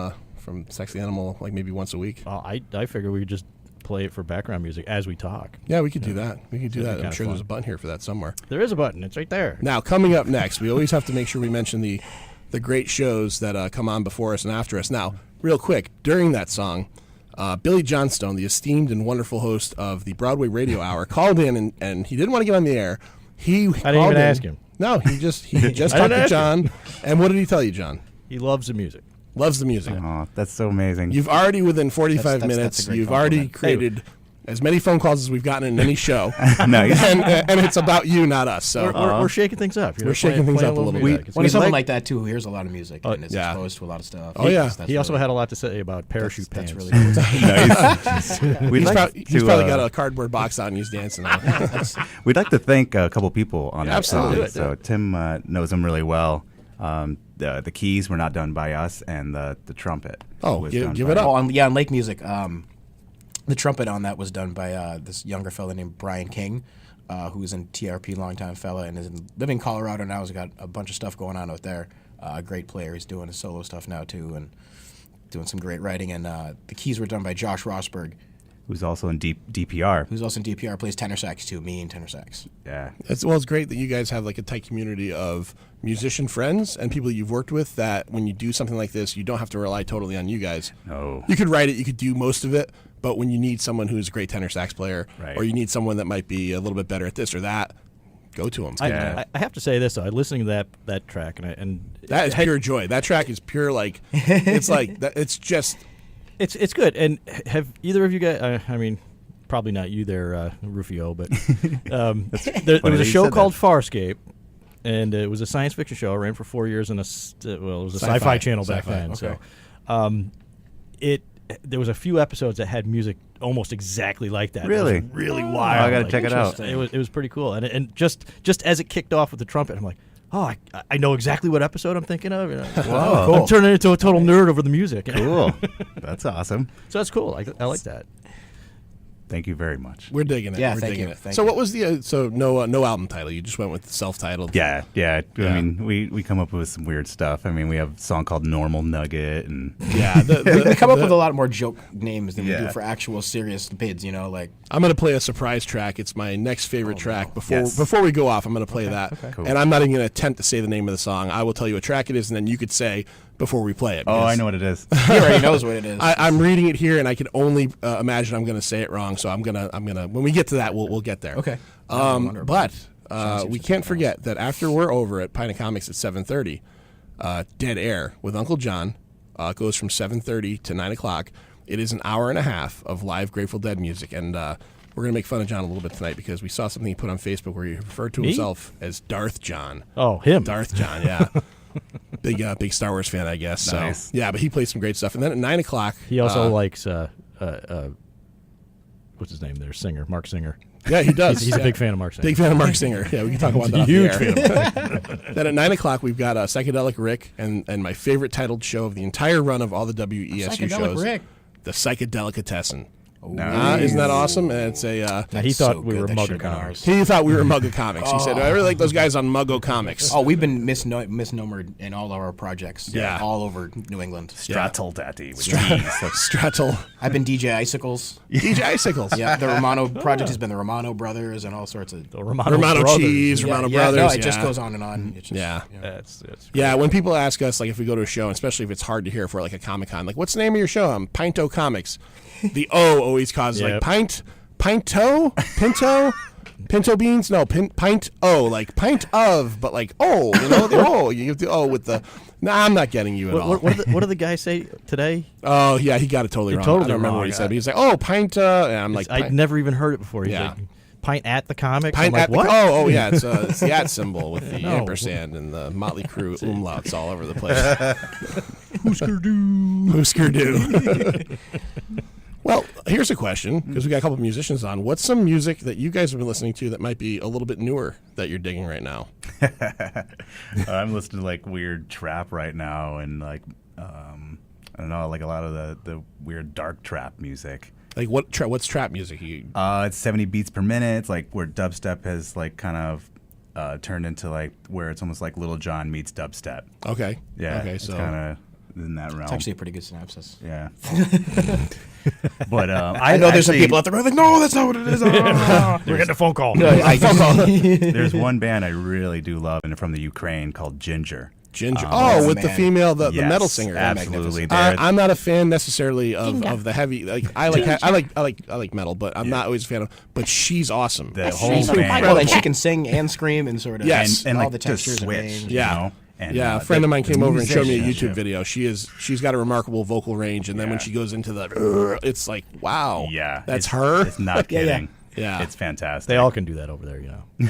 Sex the Animal, like maybe once a week. I figure we could just play it for background music as we talk. Yeah, we could do that. We could do That'd be that. I'm kinda sure fun. there's a button here for that somewhere. There is a button. It's right there. Now, coming up next, we always have to make sure we mention the great shows that come on before us and after us. Now, real quick, during that song, Billy Johnstone, the esteemed and wonderful host of the Broadway Radio Hour, called in and he didn't want to get on the air. I didn't even ask him. No, he just talked to John. And what did he tell you, John? He loves the music. Loves the music. Oh, that's so amazing. You've already, within 45 That's minutes, a great you've already compliment. created as many phone calls as we've gotten in any show. Nice. and it's about you, not us. So We're shaking things up. We're shaking things up a little bit. music. When someone like- like that too, who hears a lot of music and is yeah. exposed to a lot of stuff. Oh, yeah. That's He also really- had a lot to say about parachute that's pants. really cool. We'd like he's to, probably got a cardboard box out and he's dancing on it. We'd like to thank a couple people on that Absolutely. song. So Tim knows them really well. The keys were not done by us, and the trumpet. Oh, was give done it by- up. on Lake Music, the trumpet on that was done by this younger fella named Brian King, who's in TRP, longtime fella, and is living in Colorado now. He's got a bunch of stuff going on out there. A great player. He's doing his solo stuff now too, and doing some great writing. And the keys were done by Josh Rosberg, Who's also in DPR. who's also in DPR, plays tenor sax too, mean tenor sax. Yeah. It's great that you guys have like a tight community of musician friends and people you've worked with, that when you do something like this, you don't have to rely totally on you guys. No. You could write it, you could do most of it, but when you need someone who's a great tenor sax player, Right. or you need someone that might be a little bit better at this or that, go to them. Yeah. I have to say this though. Listening to that track and That is pure joy. That track is pure, like, it's like, it's just, it's good. And have either of you guys? I mean, probably not you there, Rufio, but there was that a you show said called that. Farscape, and it was a science fiction show. It ran for 4 years on it was a sci-fi channel back Sci-fi, then. okay. So, there was a few episodes that had music almost exactly like that. Really? It was really Oh, wild. I gotta check it out. It was pretty cool. And just as it kicked off with the trumpet, I'm like, oh, I know exactly what episode I'm thinking of. You know? Whoa. I'm turning into a total nerd over the music. Cool. That's awesome. So that's cool. I like that. Thank you very much. we're digging it. Yeah, we're thank digging you, it. thank So you. what was the, so no album title, you just went with self-titled? Yeah. Yeah. I mean, we come up with some weird stuff. I mean, we have a song called Normal Nugget, and Yeah. We come up with a lot more joke names than we do Yeah. for actual serious bids. You know, like I'm going to play a surprise track. It's my next favorite track. Yes. Before we go off, I'm going to play that. Cool. And I'm not even going to attempt to say the name of the song. I will tell you what track it is, and then you could say before we play it. oh, I because know what it is. he already knows what it is. I'm reading it here, and I can only imagine I'm going to say it wrong. So I'm gonna when we get to that, we'll get there. Okay. But seems we to can't be forget that after we're over at Pint O Comics at 7:30, Dead Air with Uncle John goes from 7:30 to 9 o'clock. It is an hour and a half of live Grateful Dead music, and we're going to make fun of John a little bit tonight because we saw something he put on Facebook where he referred to Me? himself as Darth John. Oh, him. Darth John, yeah. Big Star Wars fan, I guess. Nice. So yeah, but he plays some great stuff. And then at 9 o'clock, He also likes what's his name there? Singer, Mark Singer. yeah, he does. He's a Yeah. big fan of Mark Singer. Big fan of Mark Singer. Yeah, we can talk about that. Huge off the air. Then at 9 o'clock, we've got Psychedelic Rick and my favorite titled show of the entire run of all the WESU Psychedelic shows, Rick. The Psychedelicatessen. Nice. Isn't that awesome? And it's a. Now, he thought we were Mugger Comics. He thought we were Muggo Comics. He said, "I really like those guys on Muggo Comics." Oh, we've been misnomered in all of our projects. Yeah. all over New England. Stratel Daddy with cheese. Stratel, I've been DJ Icicles. DJ Icicles. Yeah, the Romano project has been the Romano Brothers and all sorts of. The Romano Romano Brothers. Cheese, Yeah, Romano yeah, Brothers. No, it just yeah. goes on and on. It's just, Yeah. That's Yeah, when people ask us, like, if we go to a show, and especially if it's hard to hear for like a Comic-Con, like, what's the name of your show? I'm Pint O Comics. The O always causes like Yep. Pinto, Pinto beans. No, Pint O, like pint of, but like O. You know the O. You have the O with the. Nah, I'm not getting you at all. What did the guy say today? Oh yeah, he got it totally wrong. totally I don't remember wrong. what he said. But he was like, "Oh, pint." And I'm like, I'd never even heard it before. He's Yeah. like, Pint at the comics. Pint I'm like, at the, what? oh yeah, it's the at symbol with the No. ampersand and the Motley Crue umlauts all over the place. Husker du. Well, here's a question, because we got a couple of musicians on. What's some music that you guys have been listening to that might be a little bit newer that you're digging right now? I'm listening to like weird trap right now, and like I don't know, like a lot of the weird dark trap music. Like what's trap music? It's 70 beats per minute. It's like where dubstep has like kind of turned into like where it's almost like Little John meets dubstep. Okay. Yeah. Okay. It's So kind of in that realm. It's actually a pretty good synopsis. Yeah. But I know there's some people out there who are like, no, that's not what it is. We're getting a phone call. There's one band I really do love, and from the Ukraine, called Ginger. Ginger. Oh, with the man. female, the Yes, metal singer. absolutely. I'm not a fan necessarily of the heavy. Like I like metal, but I'm not always a fan of. But she's awesome. The whole She's band. incredible, and she can sing and scream and sort of Yes. and all like the to textures and switch. range. Yeah. You know? And, Yeah, a friend of mine came over and showed me a YouTube musicianship. video. She's got a remarkable vocal range, and then when Yeah. she goes into the, it's like, wow, Yeah, that's it's- her. It's not Yeah, yeah. kidding. Yeah. It's fantastic. They all can do that over there, you know. You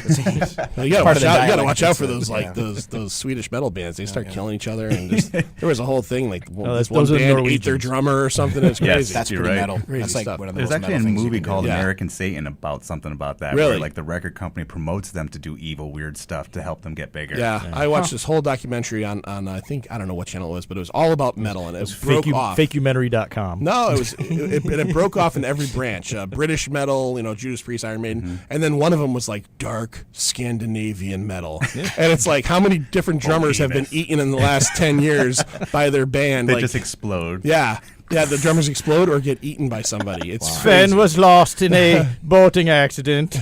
gotta part of the dialect, watch out for it's those like, like those Swedish metal bands. They start killing each other, and just, there was a whole thing like this one those are band ate their Norwegians. drummer or something. It's Yes. crazy. That's You're pretty right. metal. Crazy That's like stuff. one of the There's most actually a metal things you movie can do. called Yeah. American Satan about something about that. Really? Where like the record company promotes them to do evil, weird stuff to help them get bigger. Yeah, I watched this whole documentary on I don't know what channel it was, but it was all about metal, and it broke off. Fakehumanity.com. No, it broke off in every branch. British metal, Judas Priest, Iron Maiden, and then one of them was like dark Scandinavian metal, and it's like how many different drummers have been Behemoth. eaten in the last 10 years by their band? They like, just explode. yeah, the drummers explode or get eaten by somebody. It's Sven crazy. was lost in a boating accident.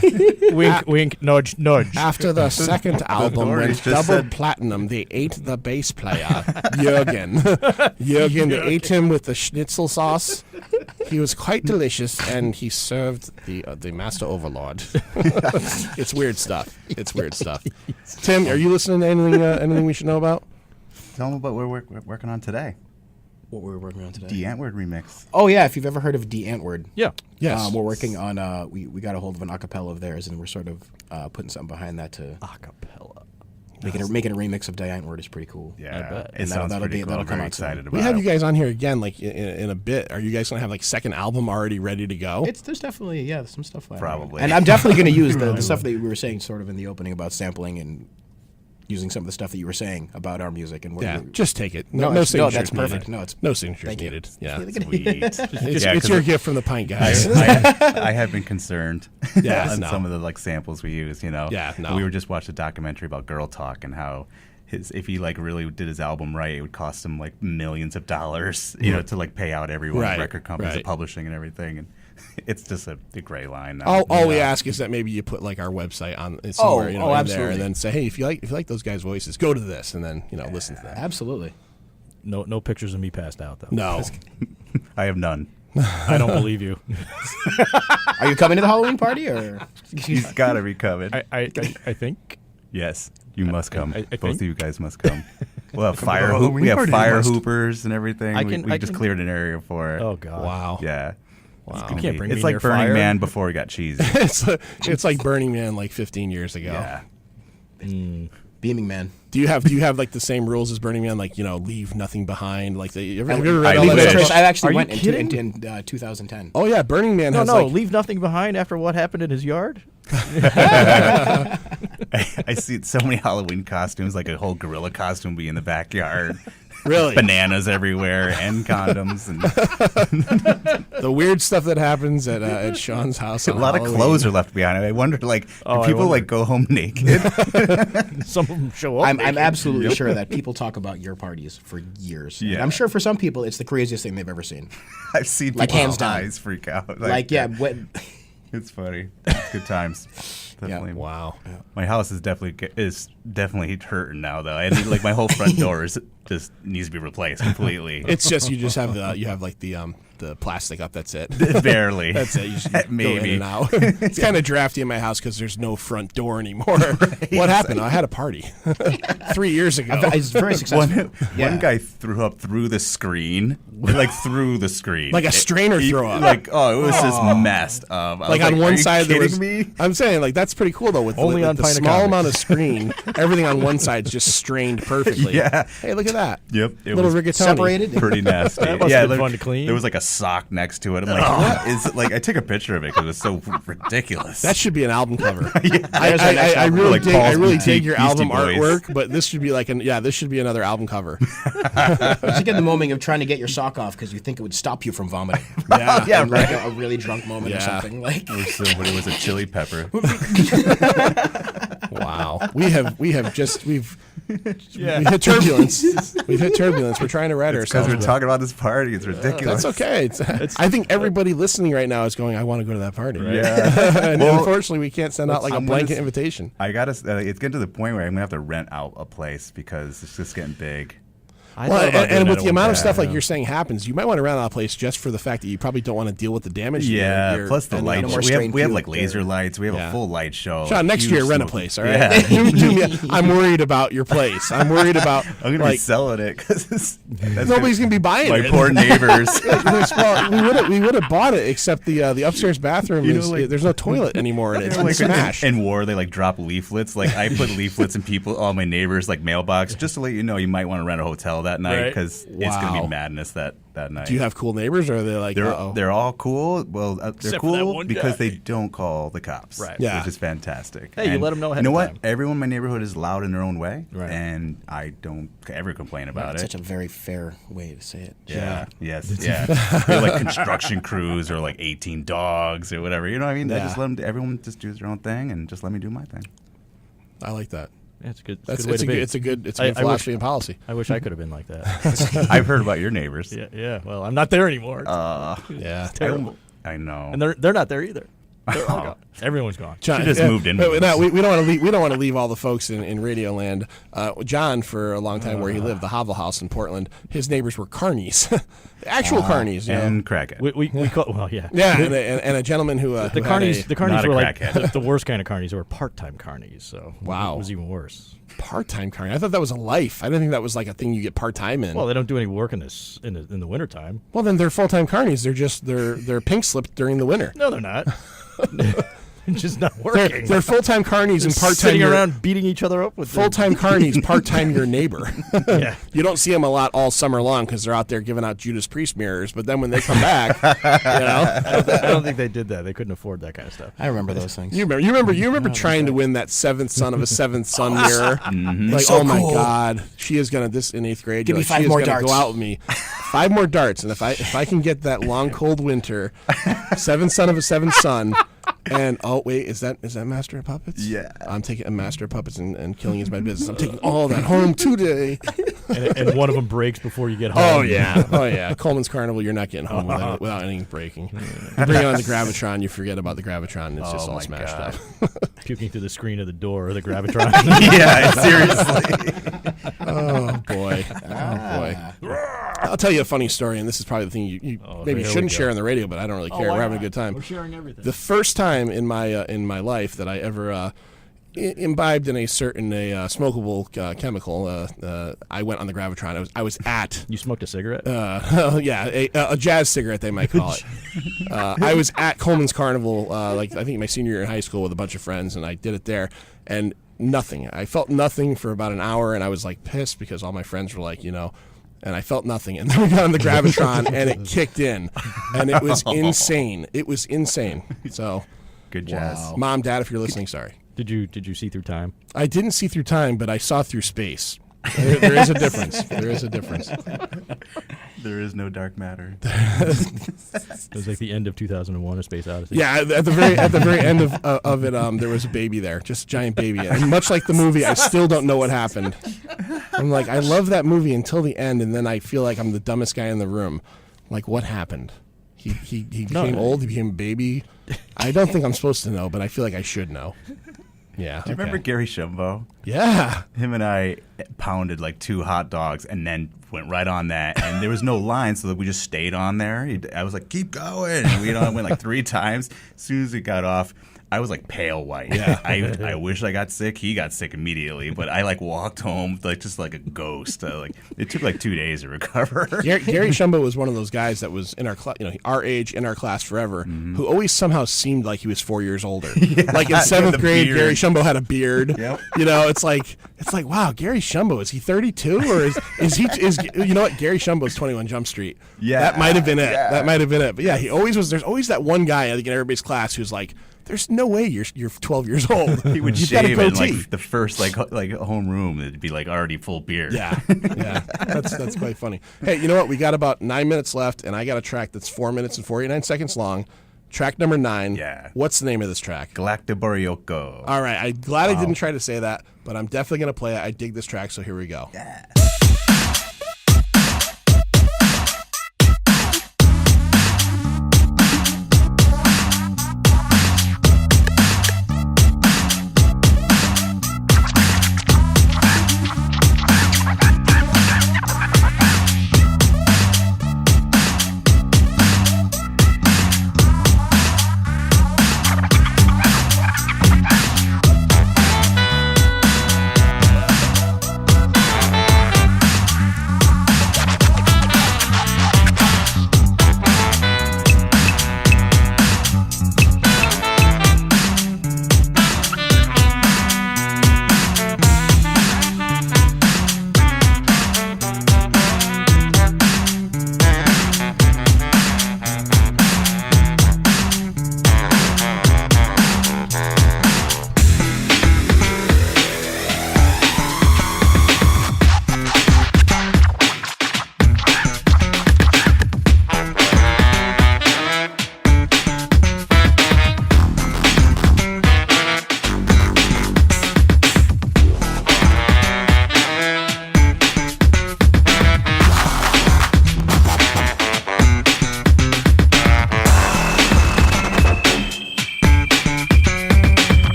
Wink, wink, nudge, nudge. After the second album Dory went just double said- platinum, they ate the bass player, Jürgen. Jürgen, they ate him with the schnitzel sauce. He was quite delicious, and he served the Master Overlord. It's weird stuff. It's weird stuff. Tim, are you listening to anything we should know about? Tell them about what we're working on today. What we're working on today. The Antword remix. Oh yeah, if you've ever heard of D Antword. Yeah. Yes. We're working on we got a hold of an acapella of theirs, and we're sort of putting something behind that to Acapella. making a remix of Die Antword is pretty cool. I Yeah, bet. it And sounds that'll pretty be- cool. that'll I'm come very out soon. excited about We have it. you guys on here again, like in a bit. Are you guys gonna have like second album already ready to go? There's definitely some stuff like Probably. and I'm definitely going to use the stuff that we were saying sort of in the opening about sampling and using some of the stuff that you were saying about our music and what Yeah, we- just take it. No, No it's- no, signatures that's perfect. needed. No, it's- no signatures Thank you. needed. Yeah, Sweet. it's your gift from the Pint guys. I have been concerned Yeah, on no. some of the like samples we use. Yeah, no. We were just watching a documentary about Girl Talk and how if he like really did his album right, it would cost him like millions of dollars, to like pay out everyone, Right, record companies, right. and publishing and everything. And it's just a gray line now. All we ask is that maybe you put like our website on somewhere, in there, absolutely. and then say, hey, if you like those guys' voices, go to this, and then listen to that. Absolutely. No pictures of me passed out, though. No, I have none. I don't believe you. Are you coming to the Halloween party or? He's got to be coming. I think. Yes, you must come. I Both think- of you guys must come. We'll have to the Halloween we have party, you fire must. hoopers and everything. I We can- just cleared an area for it. Oh God. wow. Yeah. Wow. It's gonna can't be- bring me it's like near Burning fire. Man before he got cheesy. it's like Burning Man like 15 years ago. Yeah. Beaming Man. Do you have like the same rules as Burning Man? Like leave nothing behind. Like have you ever read I all leave that? it. stuff? I actually Are you went kidding? in 2010. Oh yeah, Burning Man has No, like leave nothing behind after what happened in his yard. I see so many Halloween costumes, like a whole gorilla costume be in the backyard. really Bananas everywhere and condoms and the weird stuff that happens at Sean's house. a lot of clothes are left behind. I wonder, like, Oh, do I people wonder. like go home naked? Some of them show up. I'm naked. absolutely sure that people talk about your parties for years. Yeah. And I'm sure for some people it's the craziest thing they've ever seen. I've seen Like, people's hands down. eyes freak out. Like yeah, when, it's funny. It's good times. Definitely. Wow. My house is definitely hurting now, though. And like my whole front door just needs to be replaced completely. It's just you just have the plastic up. That's it. Barely. That's it. You just go Maybe. in and out. It's kind of drafty in my house because there's no front door anymore. What happened? I had a party 3 years ago. it's very successful. One guy threw up through the screen, like through the screen, Like a strainer throw up. Like it was just messed up. I Like was on "Are one you side there was. kidding me?" I'm saying like that's pretty cool though. With Only the, on the Pint O small Comics. amount of screen, everything on one side is just strained perfectly. Yeah. Hey, look at that. Yep. It Little was rigatoni. Separated. pretty nasty. That must yeah, have been there- fun to clean. There was like a sock next to it. I'm like, what is it? Like, I took a picture of it because it was so ridiculous. That should be an album cover. Yeah. I really Like dig, I Paul's really Boutique, dig your Beastie album Boys. artwork, but this should be like this should be another album cover. You should get the moment of trying to get your sock off because you think it would stop you from vomiting. Yeah, Yeah, like a really drunk moment or Yeah. something. Like, Or somebody was a chili pepper. Wow. We've hit turbulence. We've hit turbulence. We're trying to right Because ourselves. we're talking about this party. It's ridiculous. That's okay. I think everybody listening right now is going, I want to go to that party. Yeah. And Well, unfortunately, we can't send out like a I'm blanket gonna- invitation. I gotta. It's getting to the point where I'm gonna have to rent out a place because it's just getting big. I Well, thought about doing and that with at the one amount of time, stuff like yeah. you're saying happens, you might want to rent out a place just for the fact that you probably don't want to deal with the damage. Yeah. Plus the and light. no show. more We strained have puke like laser or- lights. We have Yeah. a full light show. Sean, next Huge year, rent a smoke. place, all right? Yeah. I'm worried about your place. I'm worried about I'm gonna be like selling it because nobody's gonna be buying my it. poor neighbors. Well, we would have bought it, except the upstairs bathroom You know, is like- there's no toilet anymore in it. It's been Like smashed. in war, they like drop leaflets. Like I put leaflets in all my neighbors' like mailbox just to let you know you might want to rent a hotel that night Right. because it's gonna Wow. be madness that night. Do you have cool neighbors, or are they like, uh-oh? They're all cool. Well, they're Except for that cool one because guy. they don't call the cops. Right. Yeah. Which is fantastic. Hey, you let 'em know ahead You know of what? time. Everyone in my neighborhood is loud in their own way, Right. and I don't ever complain about it's it. such a very fair way to say it. Yeah. Yes. Yeah. They're like construction crews or like 18 dogs or whatever. You know what I mean? I Yeah. just let them. Everyone just do their own thing and just let me do my thing. I like that. Yeah, it's a good. That's it's a good way it's to a be. good it's a I- good I wish- philosophy and policy. I wish I could have been like that. I've heard about your neighbors. Yeah. Well, I'm not there anymore. Yeah. Terrible. I know. And they're not there either. They're all gone. Everyone's gone. John, She just moved in with No, us. we don't want to leave. We don't want to leave all the folks in Radio Land. John, for a long time, where he lived, the Havel House in Portland, his neighbors were carnies, actual carnies, you know? And crackhead. We call well, yeah. Yeah, and a gentleman who The who had carnies, a the carnies Not a were like crackhead. the worst kind of carnies. They were part-time carnies, so Wow. it was even worse. part-time carny. I thought that was a life. I didn't think that was like a thing you get part-time in. Well, they don't do any work in the wintertime. Well, then they're full-time carnies. They're just they're pink slipped during the winter. No, they're not. Just not working. They're full-time carnies and part-time sitting around beating each other up with full-time carnies, part-time your neighbor. Yeah. You don't see them a lot all summer long because they're out there giving out Judas Priest mirrors. But then when they come back, you know, I don't think they did that. They couldn't afford that kind of stuff. I remember those things. you remember trying to win that seventh son of a seventh son mirror. Like, So oh my cool. God, she is gonna this in 8th grade. Give you're me like, 5 she is more gonna darts. Go out with me. 5 more darts, and if I can get that long cold winter, seventh son of a seventh son. And oh wait, is that Master of Puppets? Yeah. I'm taking a Master of Puppets and killing is my business. I'm taking all that home today. And one of them breaks before you get home. Oh yeah. Coleman's Carnival, you're not getting home without anything breaking. You bring on the Gravitron, you forget about the Gravitron, and it's just all my smashed God. up. Puking through the screen of the door or the Gravitron. Yeah, seriously. Oh boy. I'll tell you a funny story, and this is probably the thing you maybe here we shouldn't go. share on the radio, but I don't really care. We're having a good time. We're sharing everything. The first time in my life that I ever imbibed in a certain smokable chemical, I went on the Gravitron. I was at You smoked a cigarette? a jazz cigarette they might call it. I was at Coleman's Carnival, like I think my senior year in high school with a bunch of friends, and I did it there, and nothing. I felt nothing for about an hour, and I was like pissed because all my friends were like, you know. And I felt nothing. And then we got on the Gravitron, and it kicked in. And it was insane. It was insane. So, Good jazz. Mom, Dad, if you're listening, sorry. Did you see through time? I didn't see through time, but I saw through space. There is a difference. There is a difference. There is no dark matter. It was like the end of 2001: A Space Odyssey. Yeah, at the very end of it, there was a baby there, just a giant baby. And much like the movie, I still don't know what happened. I'm like, I love that movie until the end, and then I feel like I'm the dumbest guy in the room. Like, what happened? He became old. He became a baby. I don't think I'm supposed to know, but I feel like I should know. Yeah. Do you remember Gary Shumbo? Yeah. Him and I pounded like 2 hot dogs and then went right on that. And there was no line, so that we just stayed on there. I was like, keep going. And we went like 3 times. As soon as it got off, I was like pale white. Yeah. I wish I got sick. He got sick immediately, but I like walked home like just like a ghost. Like it took like 2 days to recover. Gary Shumbo was one of those guys that was in our class, our age, in our class forever, who always somehow seemed like he was 4 years older. Like in 7th grade, beard. Gary Shumbo had a beard. Yep. It's like it's like, wow, Gary Shumbo, is he 32 or is he you know what? Gary Shumbo's 21 Jump Street. Yeah, that might have been it. yeah. That might have been it. But yeah, he always was. There's always that one guy, I think, in everybody's class who's like, there's no way you're 12 years old. He would You've got a shave in goatee. like the first like homeroom. It'd be like already full beard. Yeah, that's quite funny. Hey, you know what? We got about 9 minutes left, and I got a track that's 4 minutes and 49 seconds long. Track number 9. Yeah. What's the name of this track? Galactiborioko. All right. I'm glad I didn't try to say that, but I'm definitely going to play it. I dig this track, so here we go. Yeah.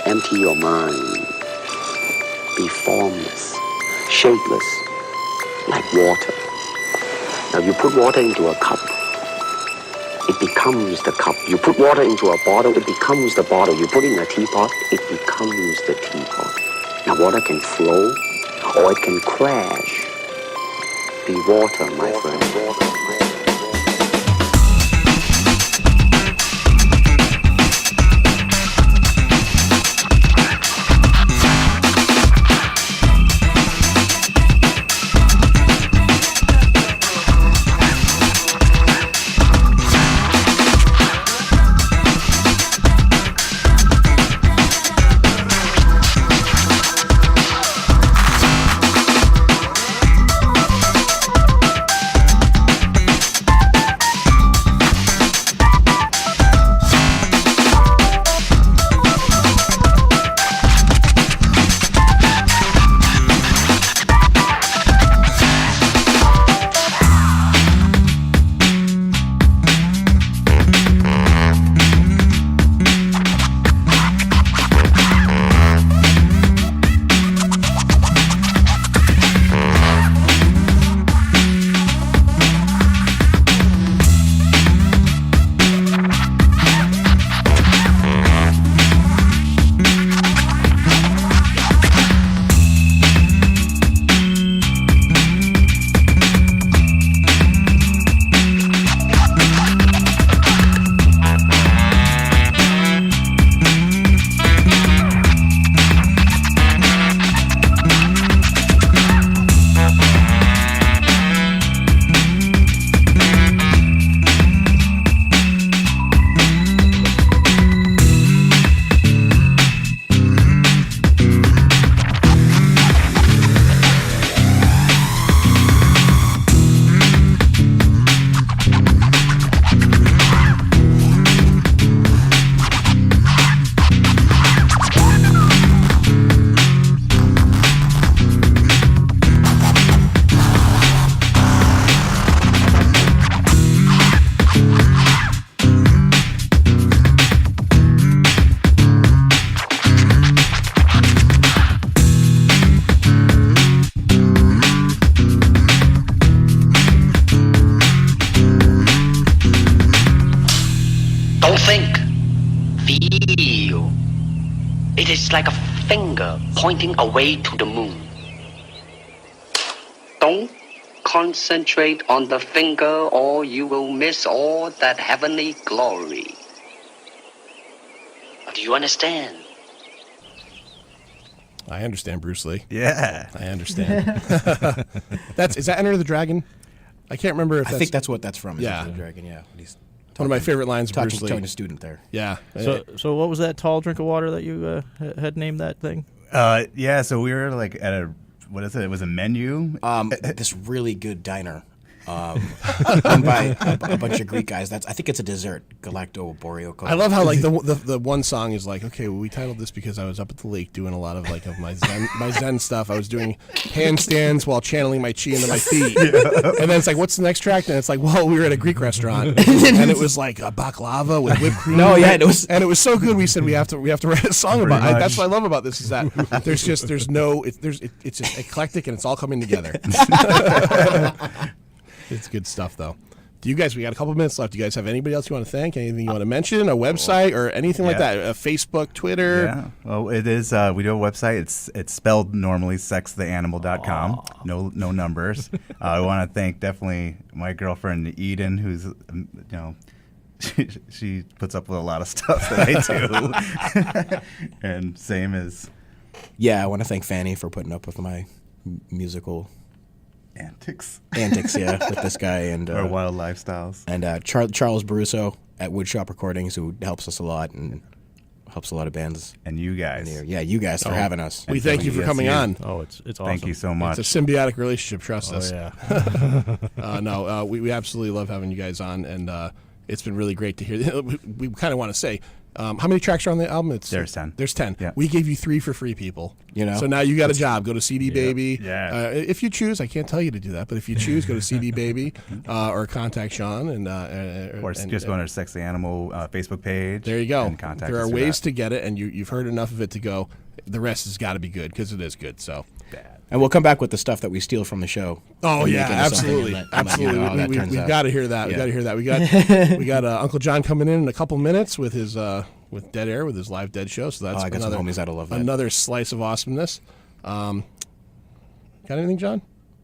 Empty your mind. Be formless, shapeless, like water. Now you put water into a cup, it becomes the cup. You put water into a bottle, it becomes the bottle. You put it in a teapot, it becomes the teapot. Now water can flow, or it can crash. Be water, my friend. like a finger pointing away to the moon. Don't concentrate on the finger or you will miss all that heavenly glory. Do you understand? I understand, Bruce Lee. Yeah. I understand. Is that Enter the Dragon? I can't remember if I think that's what that's from. Is Yeah. Enter the Dragon, yeah. He's one of my favorite lines of Bruce Lee. talking to a student there. Yeah. So what was that tall drink of water that you had named that thing? Yeah, so we were like at a, what is it? It was a menu. This really good diner run by a bunch of Greek guys. I think it's a dessert, Galacto Boreo. I love how like the one song is like, okay, well, we titled this because I was up at the lake doing a lot of like of my zen stuff. I was doing handstands while channeling my chi into my feet, and then it's like, what's the next track? And it's like, well, we were at a Greek restaurant, and it was like a baklava with whipped cream. No, yeah, and it was so good. We said we have to write a song about it. That's what I love about this is that there's just it's just eclectic and it's all coming together. It's good stuff, though. We got a couple minutes left. Do you guys have anybody else you want to thank? Anything you want to mention? A website or anything like that? Facebook, Twitter? Yeah. Well, it is. We do a website. It's spelled normally, sextheanimal.com. No numbers. I want to thank definitely my girlfriend Eden, who's she puts up with a lot of stuff that I do, and same as. Yeah, I want to thank Fanny for putting up with my musical antics, yeah, with this guy and our wild lifestyles, and Charles Baruso at Woodshop Recordings, who helps us a lot and helps a lot of bands. And you guys, you guys for having us. We thank you for coming on. Oh, it's awesome. Thank you so much. It's a symbiotic relationship. Trust us. Yeah. We absolutely love having you guys on, and it's been really great to hear. We kind of want to say. How many tracks are on the album? There's 10. There's 10. Yeah. We gave you 3 for free, people. So now you got a job. Go to CD Baby. Yeah. If you choose, I can't tell you to do that, but if you choose, go to CD Baby or contact Sean or just go on our Sex the Animal Facebook page. There you go. And contact there us are for ways that. to get it, and you've heard enough of it to go. The rest has got to be good because it is good. So. And we'll come back with the stuff that we steal from the show. Oh yeah, absolutely, absolutely. We've got to hear that. We got to hear that. We got Uncle John coming in a couple minutes with his with Dead Air with his live Dead show. So that's I got some homies that'll love that. Another slice of awesomeness. Got anything, John?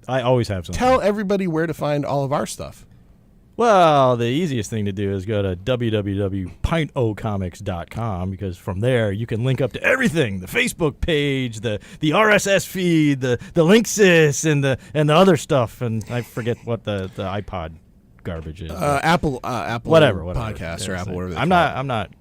I always have something. Tell everybody where to find all of our stuff. Well, the easiest thing to do is go to www.pintocomics.com because from there you can link up to everything: the Facebook page, the RSS feed, the Linksys, and the other stuff. And I forget what the iPod garbage is. Apple whatever podcast or Apple. Whatever I'm not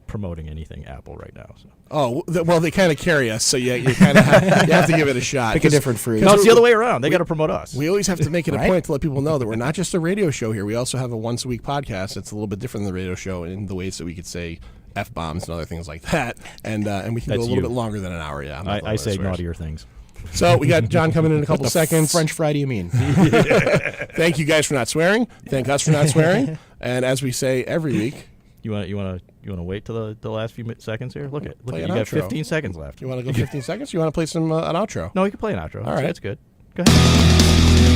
promoting anything Apple right now. So. Oh well, they kind of carry us, so you kind of have to give it a shot. Pick a different fruit. No, it's the other way around. They got to promote us. We always have to make it a point to let people know that we're not just a radio show here. We also have a once-a-week podcast. It's a little bit different than the radio show in the ways that we could say F-bombs and other things like that, and we can go a little bit longer than an hour. Yeah, I say naughtier things. So we got John coming in a couple seconds. French fry do you mean? Thank you guys for not swearing. Thank us for not swearing. And as we say every week, you want to wait till the last few seconds here? Look at you an got outro. 15 seconds left. You want to go 15 seconds? You want to play some an outro? No, you can play an outro. All right, that's good. Go ahead.